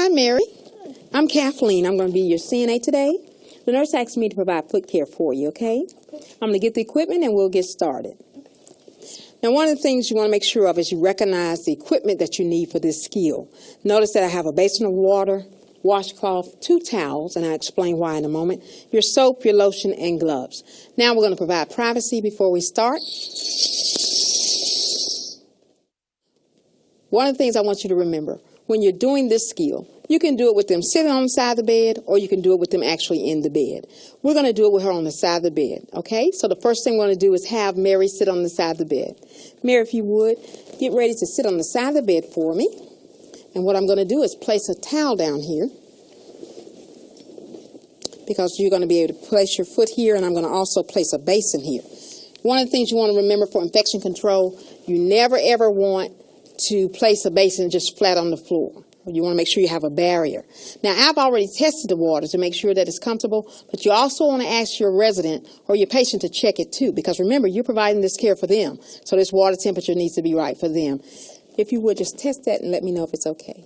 Hi, Mary. I'm Kathleen. I'm going to be your CNA today. The nurse asked me to provide foot care for you, okay? I'm going to get the equipment and we'll get started. Now, one of the things you want to make sure of is you recognize the equipment that you need for this skill. Notice that I have a basin of water, washcloth, 2 towels, and I'll explain why in a moment, your soap, your lotion, and gloves. Now we're going to provide privacy before we start. One of the things I want you to remember, when you're doing this skill, you can do it with them sitting on the side of the bed, or you can do it with them actually in the bed. We're going to do it with her on the side of the bed, okay? So the first thing we're going to do is have Mary sit on the side of the bed. Mary, if you would, get ready to sit on the side of the bed for me. And what I'm going to do is place a towel down here, because you're going to be able to place your foot here, and I'm going to also place a basin here. One of the things you want to remember for infection control, you never ever want to place a basin just flat on the floor. You want to make sure you have a barrier. Now, I've already tested the water to make sure that it's comfortable, but you also want to ask your resident or your patient to check it too, because remember, you're providing this care for them, so this water temperature needs to be right for them. If you would, just test that and let me know if it's okay.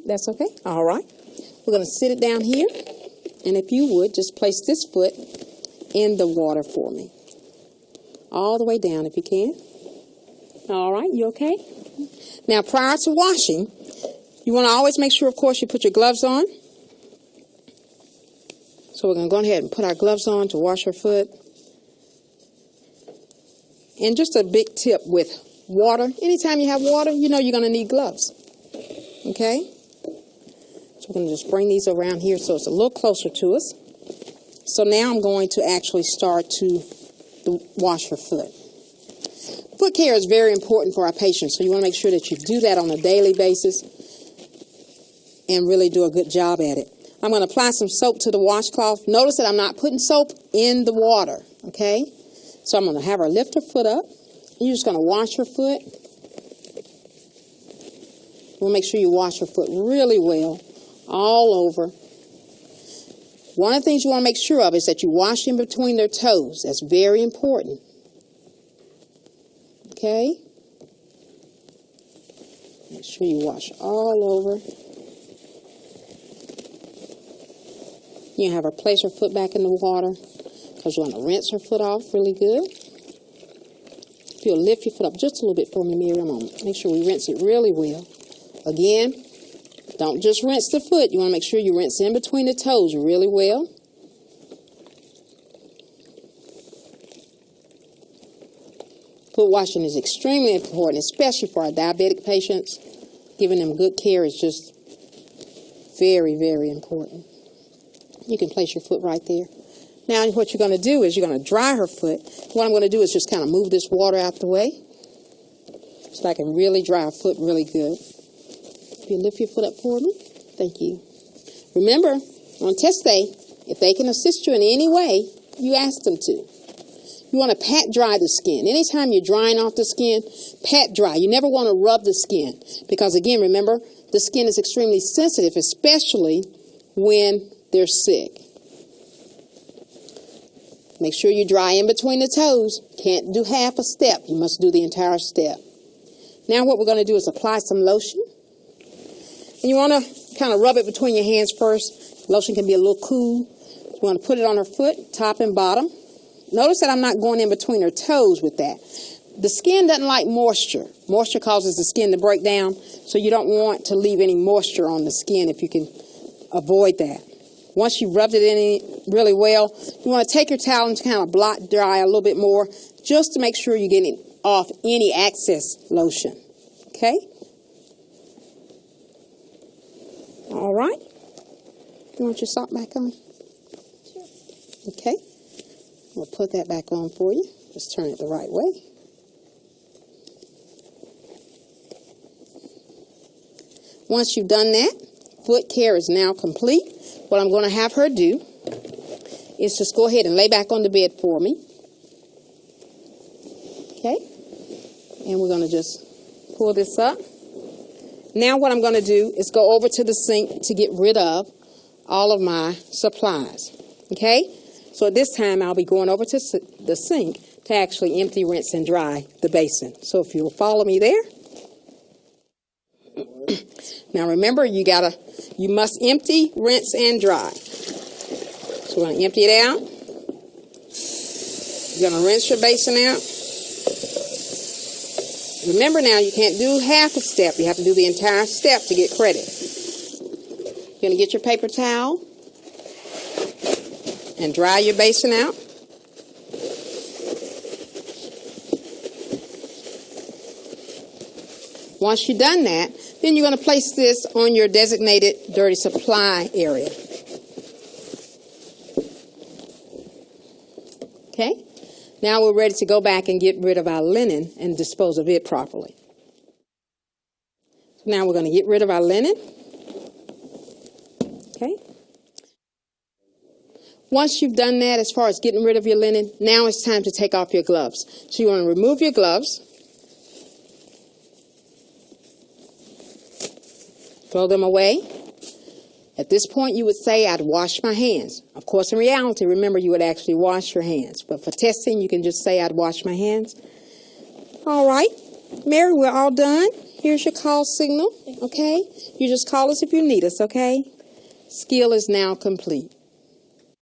That's okay? All right. We're going to sit it down here, and if you would, just place this foot in the water for me. All the way down if you can. All right, you okay? Now, prior to washing, you want to always make sure, of course, you put your gloves on. So we're going to go ahead and put our gloves on to wash her foot. And just a big tip with water. Anytime you have water, you know you're going to need gloves. Okay? So we're going to just bring these around here so it's a little closer to us. So now I'm going to actually start to wash her foot. Foot care is very important for our patients, so you want to make sure that you do that on a daily basis and really do a good job at it. I'm going to apply some soap to the washcloth. Notice that I'm not putting soap in the water, okay? So I'm going to have her lift her foot up. You're just going to wash her foot. You want to make sure you wash her foot really well, all over. One of the things you want to make sure of is that you wash in between their toes. That's very important. Okay? Make sure you wash all over. You can have her place her foot back in the water because you want to rinse her foot off really good. If you'll lift your foot up just a little bit for me, Mary, I'm going to make sure we rinse it really well. Again, don't just rinse the foot. You want to make sure you rinse in between the toes really well. Foot washing is extremely important, especially for our diabetic patients. Giving them good care is just very, very important. You can place your foot right there. Now, what you're going to do is you're going to dry her foot. What I'm going to do is just kind of move this water out the way so I can really dry her foot really good. If you lift your foot up for me, thank you. Remember, on test day, if they can assist you in any way, you ask them to. You want to pat dry the skin. Anytime you're drying off the skin, pat dry. You never want to rub the skin because, again, remember, the skin is extremely sensitive, especially when they're sick. Make sure you dry in between the toes. Can't do half a step. You must do the entire step. Now what we're going to do is apply some lotion. And you want to kind of rub it between your hands first. Lotion can be a little cool. You want to put it on her foot, top and bottom. Notice that I'm not going in between her toes with that. The skin doesn't like moisture. Moisture causes the skin to break down, so you don't want to leave any moisture on the skin if you can avoid that. Once you've rubbed it in really well, you want to take your towel and kind of blot dry a little bit more just to make sure you're getting off any excess lotion. Okay? All right. You want your sock back on? Sure. Okay. We'll put that back on for you. Just turn it the right way. Once you've done that, foot care is now complete. What I'm going to have her do is just go ahead and lay back on the bed for me. Okay? And we're going to just pull this up. Now what I'm going to do is go over to the sink to get rid of all of my supplies. Okay? So at this time, I'll be going over to the sink to actually empty, rinse, and dry the basin. So if you'll follow me there. Now remember, you got to You must empty, rinse, and dry. So we're going to empty it out. You're going to rinse your basin out. Remember now, you can't do half a step. You have to do the entire step to get credit. You're going to get your paper towel and dry your basin out. Once you've done that, then you're going to place this on your designated dirty supply area. Okay? Now we're ready to go back and get rid of our linen and dispose of it properly. So now we're going to get rid of our linen. Okay? Once you've done that, as far as getting rid of your linen, now it's time to take off your gloves. So you want to remove your gloves. Throw them away. At this point, you would say, I'd wash my hands. Of course, in reality, remember, you would actually wash your hands. But for testing, you can just say, I'd wash my hands. All right. Mary, we're all done. Here's your call signal, okay? You just call us if you need us, okay? Skill is now complete.